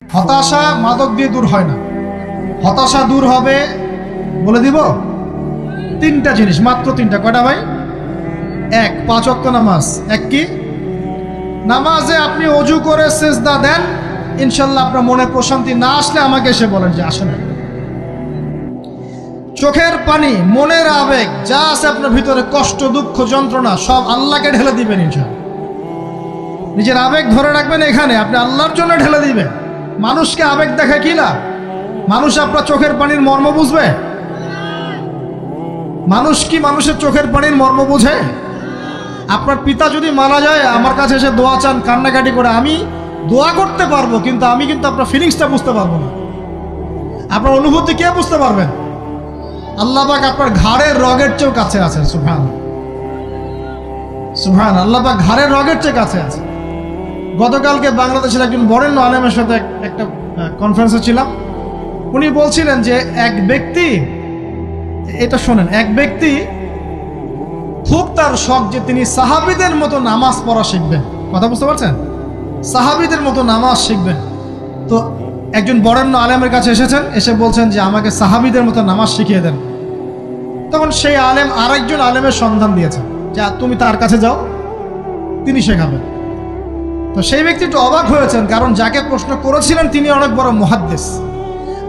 হতাশা মাদক দিয়ে দূর হয় না। হতাশা দূর হবে, বলে দিব, তিনটা জিনিস, মাত্র তিনটা। কয়টা ভাই? এক, 5 ওয়াক্ত নামাজ। এক কি? নামাজে আপনি অজু করে সেজদা দেন, ইনশাল্লাহ আপনার মনে প্রশান্তি না আসলে আমাকে এসে বলেন যে আসে না। চোখের পানি, মনের আবেগ যা আছে আপনার ভিতরে, কষ্ট, দুঃখ, যন্ত্রণা, সব আল্লাহকে ঢেলে দিবেন ইনশাল্লাহ। নিজের আবেগ ধরে রাখবেন এখানে, আপনি আল্লাহর জন্য ঢেলে দিবেন। মানুষকে আবেগ দেখা কি না? মানুষ আপনার চোখের পানির মর্ম বুঝবে? মানুষ কি মানুষের চোখের পানির মর্ম বুঝে? আপনার পিতা যদি মারা যায়, আমার কাছে এসে দোয়া চান কান্নাকাটি করে, আমি দোয়া করতে পারবো, কিন্তু আমি কিন্তু আপনার ফিলিংসটা বুঝতে পারবো না। আপনার অনুভূতি কে বুঝতে পারবেন? আল্লাহ পাক আপনার ঘাড়ের রগের চেয়েও কাছে আছেন। সুবহান সুবহান, আল্লাহ পাক ঘাড়ের রগের চেয়ে কাছে আছে। গতকালকে বাংলাদেশের একজন বরেণ্য আলেমের সাথে একটা কনফারেন্সে ছিলাম। উনি বলছিলেন যে এক ব্যক্তি, এটা শোনেন, এক ব্যক্তি খুব তার শখ যে তিনি সাহাবীদের মতো নামাজ পড়া শিখবেন। কথা বুঝতে পারছেন? সাহাবীদের মতো নামাজ শিখবেন। তো একজন বরেণ্য আলেমের কাছে এসেছেন, এসে বলছেন যে আমাকে সাহাবীদের মতো নামাজ শিখিয়ে দেন। তখন সেই আলেম আরেকজন আলেমের সন্ধান দিয়েছেন, যে তুমি তার কাছে যাও, তিনি শেখাবেন। তো সেই ব্যক্তি একটু অবাক হয়েছেন, কারণ যাকে প্রশ্ন করেছিলেন তিনি অনেক বড় মুহাদ্দিস,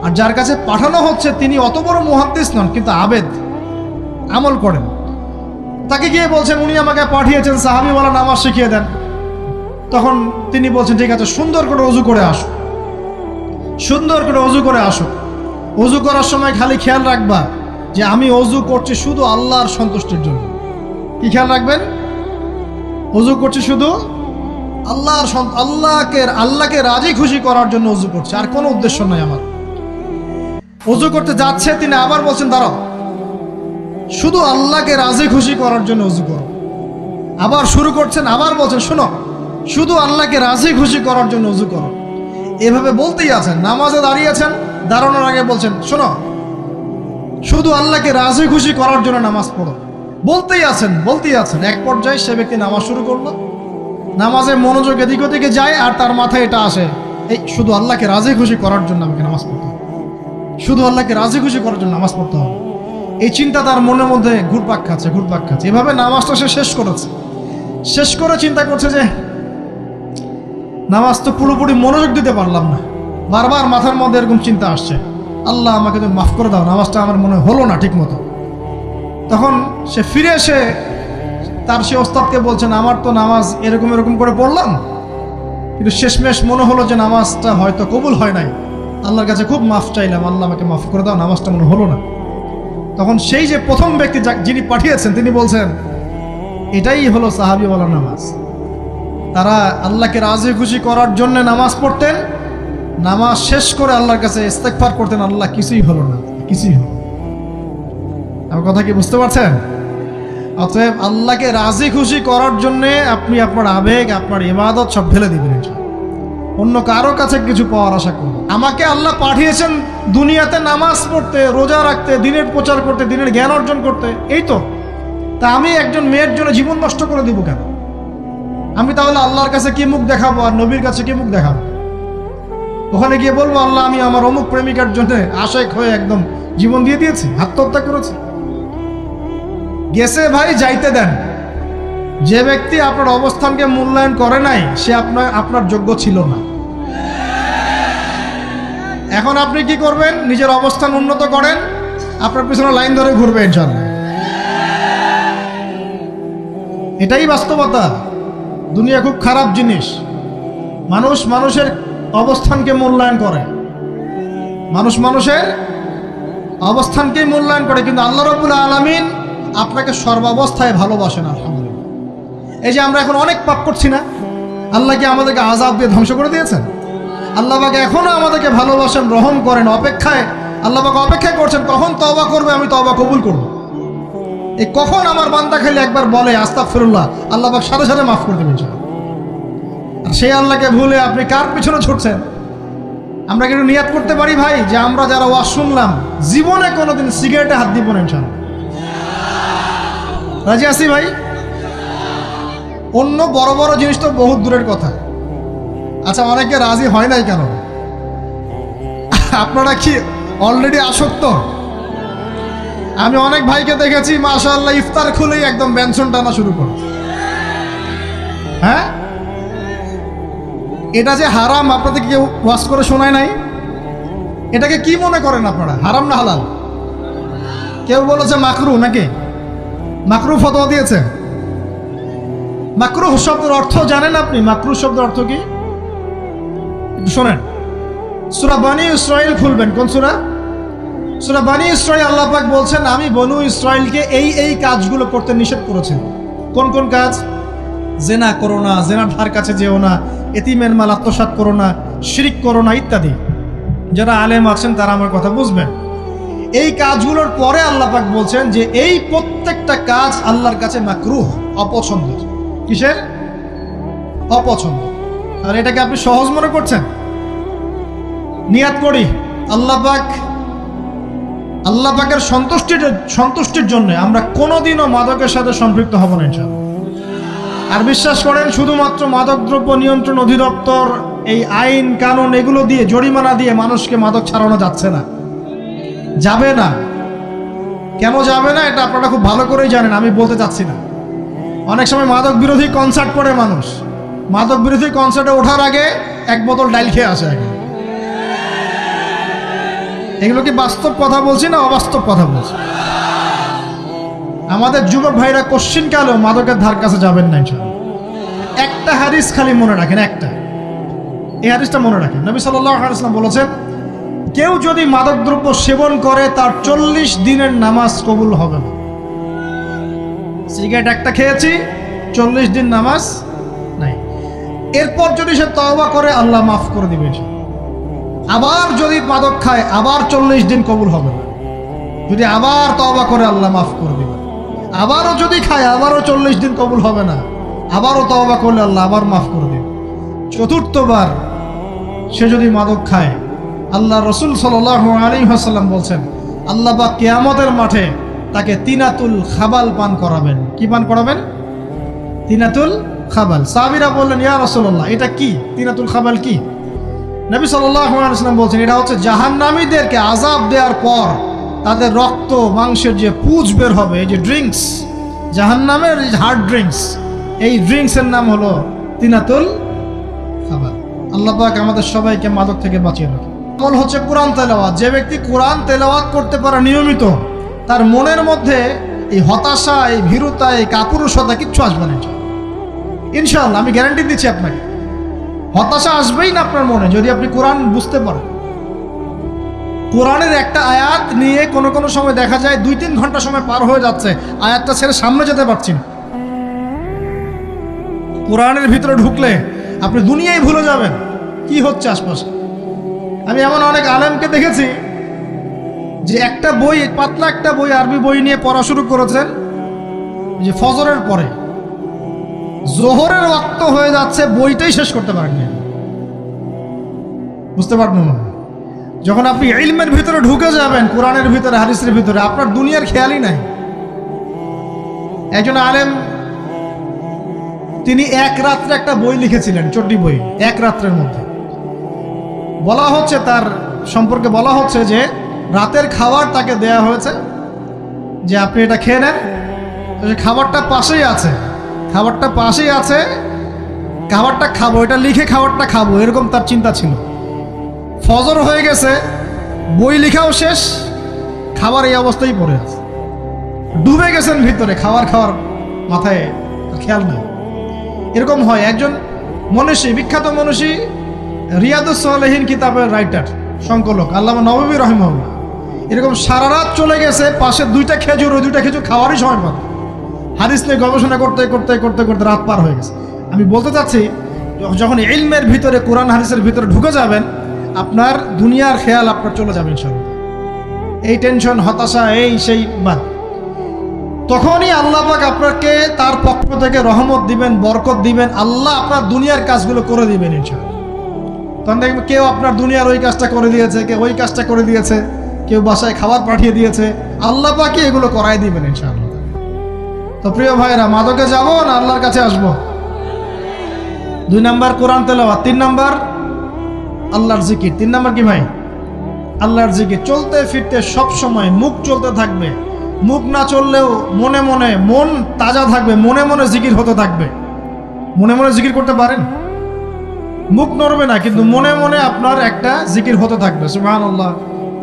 আর যার কাছে পাঠানো হচ্ছে তিনি অত বড় মুহাদ্দিস নন, কিন্তু আবেদ, আমল করেন। তাকে গিয়ে বলছেন উনি আমাকে পাঠিয়েছেন সাহাবীওয়ালা নামাজ শিখিয়ে দেন। তখন তিনি বলছেন ঠিক আছে, সুন্দর করে অজু করে আসো, সুন্দর করে অজু করে আসো। অজু করার সময় খালি খেয়াল রাখবা যে আমি অজু করছি শুধু আল্লাহর সন্তুষ্টির জন্য। কি খেয়াল রাখবেন? অজু করছি শুধু আল্লাহকে রাজি খুশি করার জন্য অজু করছে, আর কোনো উদ্দেশ্য নাই আমার। অজু করতে যাচ্ছে, তিনি আবার বলছেন দাঁড়াও, শুধু আল্লাহকে রাজি খুশি করার জন্য অজু করো। আবার শুরু করছেন, আবার বলছেন শোনো, শুধু আল্লাহকে রাজি খুশি করার জন্য অজু করো। এভাবে বলতেই আছেন। নামাজে দাঁড়িয়েছেন, দাঁড়ানোর আগে বলছেন শোনো, শুধু আল্লাহকে রাজি খুশি করার জন্য নামাজ পড়ো। বলতেই আছেন। এক পর্যায়ে সে ব্যক্তি নামাজ শুরু করলো। নামাজে মনোযোগ এদিক ওদিকে যায়, আর তার মাথায় এটা আসে, এই শুধু আল্লাহকে রাজি খুশি করার জন্য আমাকে নামাজ পড়তে হবে, শুধু আল্লাহকে রাজি খুশি করার জন্য নামাজ পড়তে হবে। এই চিন্তা তার মনের মধ্যে ঘুরপাক খাচ্ছে। এভাবে নামাজটা সে শেষ করেছে। শেষ করে চিন্তা করছে যে নামাজ তো পুরোপুরি মনোযোগ দিতে পারলাম না। বারবার মাথার মধ্যে এরকম চিন্তা আসছে, আল্লাহ আমাকে তো মাফ করে দাও, নামাজটা আমার মনে হলো না ঠিক মতো। তখন সে ফিরে এসে তার সে ওস্তাদকে বলছেন আমার তো নামাজ এরকম করে পড়লাম, কিন্তু শেষমেশ মনে হলো যে নামাজটা হয়তো কবুল হয় নাই। আল্লাহর কাছে খুব মাফ চাইলাম, আল্লাহ আমাকে মাফ করে দাও, নামাজটা মনে হলো না। তখন সেই যে প্রথম ব্যক্তি যিনি পাঠিয়েছেন তিনি বলছেন এটাই হলো সাহাবীওয়ালা নামাজ। তারা আল্লাহকে রাজি খুশি করার জন্য নামাজ পড়তেন, নামাজ শেষ করে আল্লাহর কাছে ইস্তেগফার করতেন, আল্লাহ কিছুই হলো না, কিছুই হলো। আমার কথা কি বুঝতে পারছেন? অতএব আল্লাহকে রাজি খুশি করার জন্যে আপনি আপনার আবেগ, আপনার ইবাদত সব ফেলে দিবেন, অন্য কারো কাছে কিছু পাওয়ার আশা করবেন। আমাকে আল্লাহ পাঠিয়েছেন দুনিয়াতে নামাজ পড়তে, রোজা রাখতে, দিনের প্রচার করতে, দিনের জ্ঞান অর্জন করতে, এই তো। তা আমি একজন মেয়ের জন্য জীবন নষ্ট করে দিব কেন? আমি তাহলে আল্লাহর কাছে কি মুখ দেখাবো, আর নবীর কাছে কি মুখ দেখাবো? ওখানে গিয়ে বলবো আল্লাহ আমি আমার অমুক প্রেমিকার জন্য আশেক হয়ে একদম জীবন দিয়ে দিয়েছি, আত্মহত্যা করেছি। গেছে ভাই, যাইতে দেন। যে ব্যক্তি আপনার অবস্থানকে মূল্যায়ন করে নাই, সে আপনার যোগ্য ছিল না। এখন আপনি কি করবেন? নিজের অবস্থান উন্নত করেন, আপনার পিছনে লাইন ধরে ঘুরবে ইনশাআল্লাহ। এটাই বাস্তবতা। দুনিয়া খুব খারাপ জিনিস। মানুষের অবস্থানকে মূল্যায়ন করে, মানুষের অবস্থানকে মূল্যায়ন করে, কিন্তু আল্লাহ রাব্বুল আলামিন আপনাকে সর্বাবস্থায় ভালোবাসেন। আলহামদুলিল্লাহ। এই যে আমরা এখন অনেক পাপ করছি না, আল্লাহ কি আমাদেরকে আযাব দিয়ে ধ্বংস করে দিয়েছেন? আল্লাহ পাক এখনো আমাদেরকে ভালোবাসেন, রহম করেন, আল্লাহ পাক অপেক্ষা করছেন কখন তওবা করবে, আমি তওবা কবুল করব। এই কখন আমার বান্দা খালি একবার বলে আস্তাগফিরুল্লাহ, আল্লাহ পাক সাথে সাথে মাফ করে দেবেন। আর সেই আল্লাহকে ভুলে আপনি কার পিছনে ছুটছেন? আমরা কিন্তু নিয়াত করতে পারি ভাই যে আমরা যারা ওয়াজ শুনলাম জীবনে কোনোদিন সিগারেটে হাত দিব না ইনশাআল্লাহ। রাজি আছি ভাই? অন্য বড় বড় জিনিস তো বহুত দূরের কথা। আচ্ছা, অনেকে রাজি হয় নাই কেন? আপনারা কি অলরেডি আসক্ত? আমি অনেক ভাইকে দেখেছি মাশাআল্লাহ ইফতার খুলেই একদম ব্যঞ্জন টানা শুরু করে। হ্যাঁ, এটা যে হারাম আপনাদের কেউ ওয়াজ করে শোনায় নাই? এটাকে কি মনে করেন আপনারা, হারাম না হালাল? কেউ বলেছে মাকরু, নাকি মাকরু ফতোয়া দিয়েছে? মাকরুহ শব্দের অর্থ জানেন আপনি? মাকরুহ শব্দের অর্থ কি একটু শোনেন। সূরা বনী ইসরাইল খুলবেন। কোন সূরা? সূরা বনী ইসরাইল। আল্লাহ পাক বলছেন আমি বনু ইসরাইলকে এই কাজগুলো করতে নিষেধ করেছি। কোন কোন কাজ? জেনা করো না, জেনার ধার কাছে যেও না, এতিমের মাল আত্মসাৎ করো না, শিরিক করো না ইত্যাদি। যারা আলেম আছেন তারা আমার কথা বুঝবেন। এই কাজগুলোর পরে আল্লাহ পাক বলছেন যে এই প্রত্যেকটা কাজ আল্লাহর কাছে মাকরুহ, অপছন্দের। কিসের? অপছন্দ। আর এটাকে আপনি সহজ মনে করছেন? নিয়াত করি আল্লাহ পাকের সন্তুষ্টির জন্য আমরা কোনোদিনও মাদকের সাথে সম্পৃক্ত হব না ইনশাআল্লাহ। আর বিশ্বাস করেন শুধুমাত্র মাদকদ্রব্য নিয়ন্ত্রণ অধিদপ্তর এই আইন কানুন এগুলো দিয়ে, জরিমানা দিয়ে মানুষকে মাদক ছাড়ানো যাচ্ছে না, যাবে না। কেন যাবে না এটা আপনারা খুব ভালো করেই জানেন, আমি বলতে চাচ্ছি না। অনেক সময় মাদক বিরোধী কনসার্ট করে মানুষ, মাদক বিরোধী কনসার্টে ওঠার আগে এক বোতল ডাইল খেয়ে আসে আগে। এগুলো কি বাস্তব কথা বলছি না অবাস্তব কথা বলছি? আমাদের যুবক ভাইরা কোশ্চিন কালেও মাদকের ধার কাছে যাবেন না ইনশাআল্লাহ। একটা হাদিস খালি মনে রাখেন, একটা, এই হাদিসটা মনে রাখেন। নবী সাল্লাল্লাহু আলাইহি ওয়াসাল্লাম বলেছেন কেউ যদি মাদকদ্রব্য সেবন করে তার 40 দিনের নামাজ কবুল হবে না। সিগারেট একটা খেয়েছি, 40 দিন নামাজ নাই। এরপর যদি সে তওবা করে আল্লাহ মাফ করে দিবে। আবার যদি মাদক খায় আবার 40 দিন কবুল হবে না। যদি আবার তওবা করে আল্লাহ মাফ করে দিবে। আবারও যদি খায় আবারও 40 দিন কবুল হবে না। আবারও তওবা করলে আল্লাহ আবার মাফ করে দিবে। চতুর্থবার সে যদি মাদক খায়, আল্লাহ রসুল সাল্লাল্লাহু আলাইহি ওয়াসাল্লাম বলছেন আল্লাহ পাক কিয়ামতের মাঠে তাকে তিনাতুল খাবাল পান করাবেন। কি পান করাবেন? তিনাতুল খাবাল। সাহাবীরা বললেন ইয়া রাসূলুল্লাহ এটা কি? তিনাতুল খাবাল কি? নবী সাল্লাল্লাহু আলাইহি ওয়াসাল্লাম বলছেন এটা হচ্ছে জাহান্নামীদেরকে আযাব দেওয়ার পর তাদের রক্ত মাংসের যে পুঁজ বের হবে, এই যে ড্রিঙ্কস, জাহান্নামের হার্ড ড্রিঙ্কস, এই ড্রিঙ্কসের নাম হলো তিনাতুল খাবাল। আল্লাহ পাক আমাদের সবাইকে মাদক থেকে বাঁচিয়ে রাখে। আমল হচ্ছে কোরআন তেলাওয়াত। যে ব্যক্তি কোরআন তেলাওয়াত করতে পারে নিয়মিত, তার মনের মধ্যে এই হতাশা, এই ভীরুতা, এই কাপুরুষতা কিচ্ছু আসবে না ইনশাআল্লাহ। আমি গ্যারান্টি দিচ্ছি আপনাকে, হতাশা আসবেই না আপনার মনে যদি আপনি কোরআন বুঝতে পারেন। কোরআনের একটা আয়াত নিয়ে কোনো কোনো সময় দেখা যায় 2-3 ঘন্টা সময় পার হয়ে যাচ্ছে, আয়াতটা ছেড়ে সামনে যেতে পারছি না। কোরআনের ভিতরে ঢুকলে আপনি দুনিয়ায় ভুলে যাবেন কি হচ্ছে আশপাশে। আমি এমন অনেক আলেমকে দেখেছি যে একটা বই, পাতলা একটা বই, আরবি বই নিয়ে পড়া শুরু করেছেন, যে ফজরের পরে জোহরের ওয়াক্ত হয়ে যাচ্ছে, বইটাই শেষ করতে পারেননি। বুঝতে পারবেন না? যখন আপনি ইলমের ভিতরে ঢুকে যাবেন, কোরআনের ভিতরে, হাদিসের ভিতরে, আপনার দুনিয়ার খেয়ালই নাই। একজন আলেম তিনি এক রাত্রে একটা বই লিখেছিলেন, 40 বই, এক রাত্রের মধ্যে। বলা হচ্ছে তার সম্পর্কে বলা হচ্ছে যে রাতের খাবার তাকে দেয়া হয়েছে যে আপনি এটা খেয়ে নেন। খাবারটা পাশেই আছে, খাবারটা পাশেই আছে, খাবারটা খাবো, এটা লিখে খাবারটা খাবো, এরকম তার চিন্তা ছিল। ফজর হয়ে গেছে, বই লেখাও শেষ, খাবার এই অবস্থায় পড়ে আছে, ডুবে গেছেন ভিতরে, খাওয়ার মাথায় খেয়াল নাই। এরকম হয়। একজন মনীষী, বিখ্যাত মনীষী, রিয়াদুস সালেহীন কিতাবের রাইটার, সংকলক আল্লামা নববী রাহিমাহুল্লাহ, এরকম সারা রাত চলে গেছে, পাশে 2টা খেজুর, ওই 2টা খেজুর খাওয়ারই সময় পাবে। হাদিস নিয়ে গবেষণা করতে করতে করতে করতে রাত পার হয়ে গেছে। আমি বলতে চাচ্ছি যখন ইলমের ভিতরে, কোরআন হাদিসের ভিতরে ঢুকে যাবেন, আপনার দুনিয়ার খেয়াল আপনার চলে যাবে ইনশাআল্লাহ। এই টেনশন, হতাশা, এই সেই বাদ। তখনই আল্লাহ পাক আপনাকে তার পক্ষ থেকে রহমত দিবেন, বরকত দিবেন, আল্লাহ আপনার দুনিয়ার কাজগুলো করে দিবেন ইনশাআল্লাহ। তখন দেখবেন কেউ আপনার দুনিয়ার ওই কাজটা করে দিয়েছে, কেউ ওই কাজটা করে দিয়েছে, কেউ বাসায় খাবার পাঠিয়ে দিয়েছে, আল্লাহ পাকই এগুলো করাই দিবেন ইনশাআল্লাহ। তো প্রিয় ভাইরা, মাদকে যাব না আল্লাহর কাছে আসব? 2 নাম্বার কোরআন তেলাওয়াত, 3 নাম্বার আল্লাহর জিকির। 3 নাম্বার কি ভাই? আল্লাহর জিকির চলতে ফিরতে সব সময় মুখ চলতে থাকবে, মুখ না চললেও মনে মনে মন তাজা থাকবে, মনে মনে জিকির হতে থাকবে। মনে মনে জিকির করতে পারেন, মুখ নড়বে না কিন্তু মনে মনে আপনার একটা জিকির হতে থাকবে, সুবহানাল্লাহ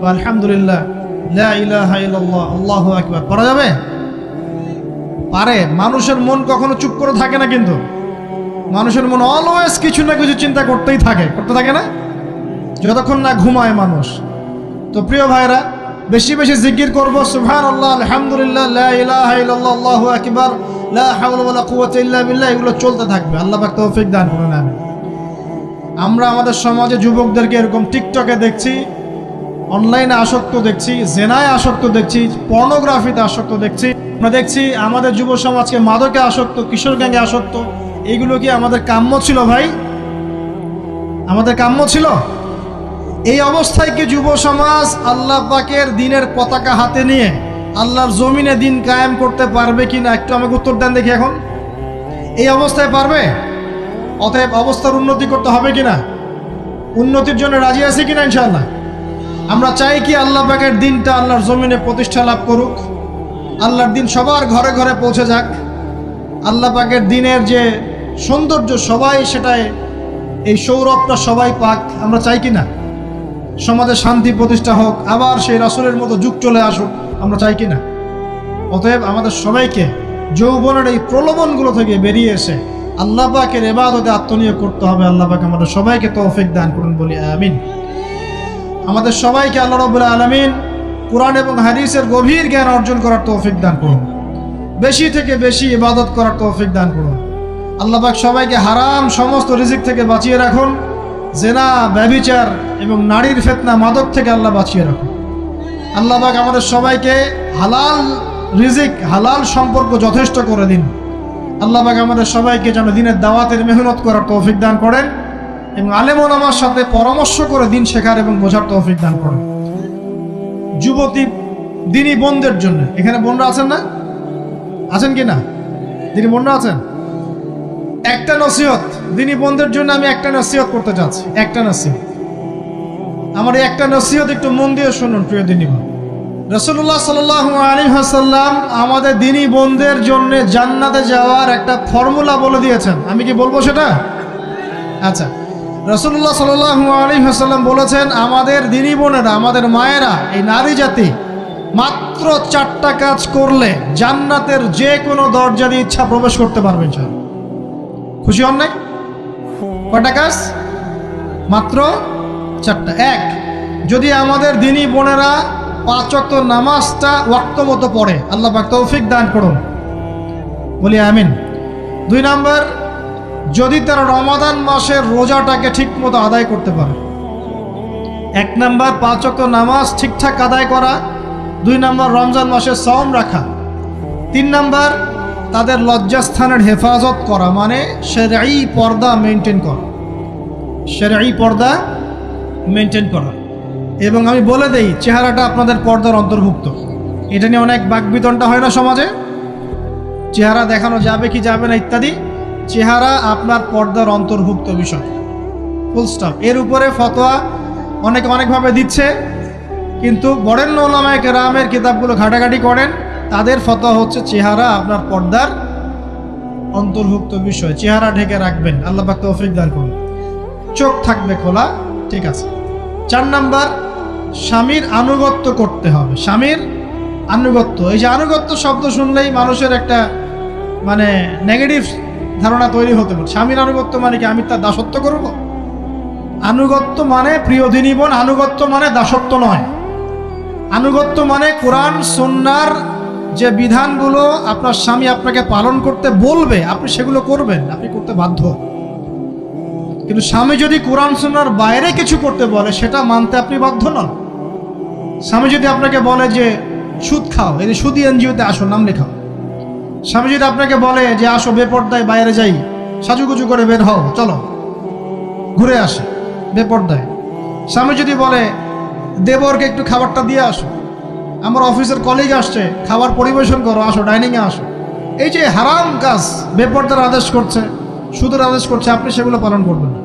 ওয়া আলহামদুলিল্লাহ লা ইলাহা ইল্লাল্লাহ আল্লাহু আকবার। পড়া যাবে? পারে। মানুষের মন কখনো চুপ করে থাকে না, কিন্তু মানুষের মন অলওয়েজ কিছু না কিছু চিন্তা করতেই থাকে, করতে থাকে না, যতক্ষণ না ঘুমায় মানুষ। তো প্রিয় ভাইরা, বেশি বেশি জিকির করব, সুবহানাল্লাহ আলহামদুলিল্লাহ লা ইলাহা ইল্লাল্লাহ আল্লাহু আকবার লা হাওলা ওয়ালা কুওয়াতা ইল্লা বিল্লাহ, এগুলো চলতে থাকবে। আল্লাহ পাক তৌফিক দান করুন। আমিন। আমরা আমাদের সমাজে যুবকদেরকে এরকম টিকটকে দেখছি, অনলাইনে আসক্ত দেখছি, জেনায় আসক্ত দেখছি, পর্নোগ্রাফিতে আসক্ত দেখছি। আমরা দেখছি আমাদের যুব সমাজকে মাদকে আসক্ত, কিশোর গ্যাংয়ে আসক্ত। এইগুলো কি আমাদের কাম্য ছিল ভাই? আমাদের কাম্য ছিল? এই অবস্থায় কি যুব সমাজ আল্লাহ পাকের দিনের পতাকা হাতে নিয়ে আল্লাহর জমিনে দিন কায়েম করতে পারবে কিনা একটু আমাকে উত্তর দেন দেখি। এখন এই অবস্থায় পারবে? অতএব অবস্থার উন্নতি করতে হবে কিনা? উন্নতির জন্য রাজি আছি কিনা ইনশাআল্লাহ? আমরা চাই কি আল্লাহ পাকের দিনটা আল্লাহর জমিনে প্রতিষ্ঠা লাভ করুক, আল্লাহর দিন সবার ঘরে ঘরে পৌঁছে যাক, আল্লাহ পাকের দিনের যে সৌন্দর্য সবাই সেটাই, এই সৌরভটা সবাই পাক। আমরা চাই কি না? সমাজে শান্তি প্রতিষ্ঠা হোক, আবার সেই রাসূলের মতো যুগ চলে আসুক, আমরা চাই কি না? অতএব আমাদের সবাইকে যৌবনের এই প্রলোভনগুলো থেকে বেরিয়ে এসে আল্লাহ পাকের ইবাদতে আত্মনিয়োগ করতে হবে। আল্লাহ পাক আমাদের সবাইকে তৌফিক দান করুন, বলি আমিন। আমাদের সবাইকে আল্লাহ রাব্বুল আলামিন কুরআন এবং হাদিসের গভীর জ্ঞান অর্জন করার তৌফিক দান করুন, বেশি থেকে বেশি ইবাদত করার তৌফিক দান করুন। আল্লাহ পাক সবাইকে হারাম সমস্ত রিজিক থেকে বাঁচিয়ে রাখুন, জেনা, ব্যভিচার এবং নারীর ফিতনা, মাদক থেকে আল্লাহ বাঁচিয়ে রাখুন। আল্লাহ পাক আমাদের সবাইকে হালাল রিজিক, হালাল সম্পর্ক যথেষ্ট করে দিন। আল্লাহ পাক আমাদের সবাইকে যেন দিনের দাওয়াতের মেহনত করার তৌফিক দান করেন এবং আলেম ওলামার সাথে পরামর্শ করে দিন শেখার এবং বোঝার তৌফিক দান করেন। যুবতী দিনী বোনদের জন্য, এখানে বোনরা আছেন না? আছেন কি না? দিনী বোনরা আছেন? একটা নসিহত দিনী বোনদের জন্য আমি একটা নসিহত করতে চাচ্ছি, একটা নসিহত। আমার এই একটা নসিহত একটু মন দিয়ে শুনুন প্রিয় দিনী বোন। রাসূলুল্লাহ সাল্লাল্লাহু আলাইহি ওয়াসাল্লাম আমাদের দিনী বোনদের জন্য জান্নাতে যাওয়ার একটা ফর্মুলা বলে দিয়েছেন। আমি কি বলবো সেটা? আচ্ছা, রাসূলুল্লাহ সাল্লাল্লাহু আলাইহি ওয়াসাল্লাম বলেছেন আমাদের দিনী বোনেরা, আমাদের মায়েরা, এই নারী জাতি মাত্র 4টা কাজ করলে জান্নাতের যে কোনো দরজা দিয়ে ইচ্ছা প্রবেশ করতে পারবে। খুশি হন নাই? কয়টা কাজ? মাত্র 4টা। এক, যদি আমাদের দিনী বোনেরা 5 ওয়াক্ত নামাজটা ওয়াক্ত মতো পড়ে, আল্লাহ পাক তৌফিক দান করুন, বলি আমিন। 2 নাম্বার, যদি তারা রমাদান মাসের রোজাটাকে ঠিক মতো আদায় করতে পারে। 1 নাম্বার 5 ওয়াক্ত নামাজ ঠিকঠাক আদায় করা, 2 নাম্বার রমজান মাসে সওম রাখা, 3 নাম্বার তাদের লজ্জাস্থানের হেফাজত করা, মানে শরঈ পর্দা মেনটেন করা, শরঈ পর্দা মেনটেন করা। এবং আমি বলে দেই, চেহারাটা আপনাদের পর্দার অন্তর্ভুক্ত। এটা নিয়ে অনেক বাকবিতণ্ডা হয় না সমাজে, চেহারা দেখানো যাবে কি যাবে না ইত্যাদি। চেহারা আপনার পর্দার অন্তর্ভুক্ত বিষয়, ফুল স্টপ। এর উপরে ফতোয়া অনেকে অনেকভাবে দিচ্ছে, কিন্তু বরেণ্য উলামায়ে কেরামের কিতাবগুলো ঘাটাঘাটি করেন, তাদের ফতোয়া হচ্ছে চেহারা আপনার পর্দার অন্তর্ভুক্ত বিষয়, চেহারা ঢেকে রাখবেন। আল্লাহ পাক তৌফিক দান করুন। চোখ থাকবে খোলা, ঠিক আছে। 4 নাম্বার, স্বামীর আনুগত্য করতে হবে। স্বামীর আনুগত্য, এই যে আনুগত্য শব্দ শুনলেই মানুষের একটা মানে নেগেটিভ ধারণা তৈরি হতে পারে। স্বামীর আনুগত্য মানে কি আমি তার দাসত্ব করব? আনুগত্য মানে, প্রিয় দিনী বোন, আনুগত্য মানে দাসত্ব নয়। আনুগত্য মানে কোরআন সুন্নাহর যে বিধানগুলো আপনার স্বামী আপনাকে পালন করতে বলবে, আপনি সেগুলো করবেন, আপনি করতে বাধ্য। কিন্তু স্বামী যদি কোরআন সুন্নাহর বাইরে কিছু করতে বলে, সেটা মানতে আপনি বাধ্য নন। স্বামী যদি আপনাকে বলে যে সুদ খাও, এই সুদি এনজিওতে আসো, নাম লেখাও। স্বামী যদি আপনাকে বলে যে আসো বেপর্দায় বাইরে যাই, সাজুগুজু করে বের হও, চলো ঘুরে আসে বেপর্দায়। স্বামী যদি বলে দেবরকে একটু খাবারটা দিয়ে আসো, আমার অফিসের কলিগ আসছে, খাবার পরিবেশন করো, আসো ডাইনিংয়ে আসো, এই যে হারাম কাজ বেপর্দার আদেশ করছে, সুদের আদেশ করছে, আপনি সেগুলো পালন করবেন না।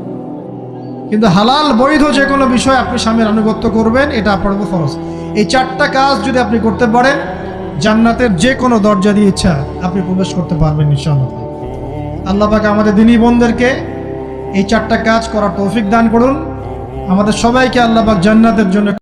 কিন্তু হালাল বৈধ যে কোনো বিষয় আপনি স্বামীর আনুগত্য করবেন, এটা আপনার উপর ফরজ। এই 4টা কাজ যদি আপনি করতে পারেন, জান্নাতের যে কোনো দরজা দিয়ে ইচ্ছা আপনি প্রবেশ করতে পারবেন ইনশাআল্লাহ। আল্লাহ পাক আমাদের দিনী বোনদেরকে এই 4টা কাজ করার তৌফিক দান করুন। আমাদের সবাইকে আল্লাহ পাক জান্নাতের জন্য